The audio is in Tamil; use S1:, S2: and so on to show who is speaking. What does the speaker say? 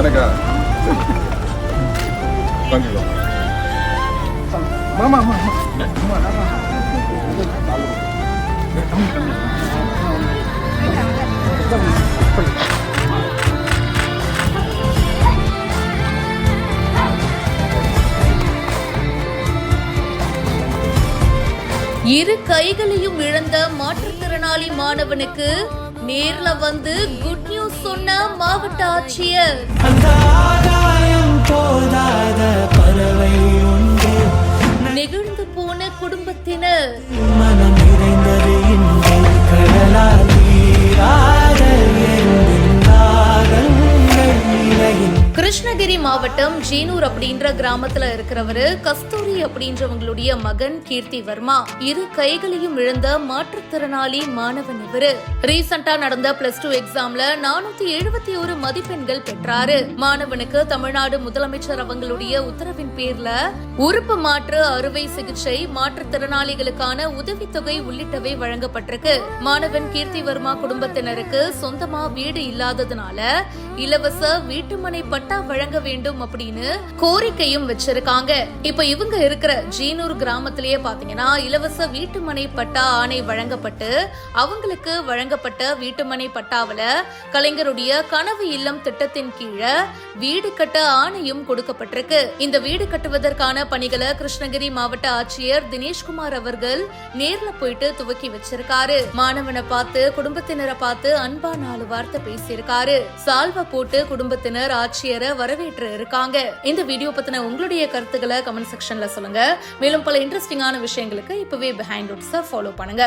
S1: எனக்கா வாங்கிக்கோ மாமா மாமா
S2: இரு கைகளையும் இழந்த மாற்றுத்திறனாளி மாணவனுக்கு நேர்ல வந்து குட் நியூஸ் சொன்ன மாவட்ட ஆட்சியர். நெகிழ்ந்து போன குடும்பத்தினர். கிருஷ்ணகிரி மாவட்டம் ஜீனூர் அப்படின்ற கிராமத்துல இருக்கிறவரு கஸ்தூரி அப்படின்றவங்களுடைய மகன் கீர்த்தி வர்மா இரு கைகளையும் இழந்த மாற்றுத்திறனாளி மாணவன். இவரு ரீசெண்டா நடந்த +2 எக்ஸாம்ல 471 மதிப்பெண்கள் பெற்றாரு. மாணவனுக்கு தமிழ்நாடு முதலமைச்சர் அவங்களுடைய உத்தரவின் பேர்ல உறுப்பு மாற்று அறுவை சிகிச்சை, மாற்றுத்திறனாளிகளுக்கான உதவித்தொகை உள்ளிட்டவை வழங்கப்பட்டிருக்கு. மாணவன் கீர்த்தி வர்மா குடும்பத்தினருக்கு சொந்தமா வீடு இல்லாததுனால இலவச வீட்டுமனை பட்டா வழங்க வேண்டும் அப்படின்னு கோரிக்கையும் வச்சிருக்காங்க. இப்ப இவங்க இருக்கிற ஜீனூர் கிராமத்திலேயே பாத்தீங்கன்னா இலவச வீட்டுமனை பட்டா ஆணை வழங்கப்பட்டு அவங்களுக்கு வழங்கப்பட்ட வீட்டுமனை பட்டாவில கலைஞருடைய கனவு இல்லம் திட்டத்தின் கீழே வீடு கட்ட ஆணையும் கொடுக்கப்பட்டிருக்கு. இந்த வீடு கட்டுவதற்கான பணிகளை கிருஷ்ணகிரி மாவட்ட ஆட்சியர் தினேஷ்குமார் அவர்கள் நேர்ல போயிட்டு துவக்கி வச்சிருக்காரு. மாணவனை பார்த்து குடும்பத்தினரை பார்த்து அன்பா 4 வார்த்தை பேசியிருக்காரு. சால்வா போட்டு குடும்பத்தினர் ஆட்சியரை வரவேற்று இருக்காங்க. இந்த வீடியோ பத்தின உங்களுடைய கருத்துக்களை கமெண்ட் செக்ஷன்ல சொல்லுங்க. மேலும் பல இன்ட்ரெஸ்டிங்கான விஷயங்களுக்கு இப்பவே பிஹைண்ட் ரூட்ஸை ஃபாலோ பண்ணுங்க.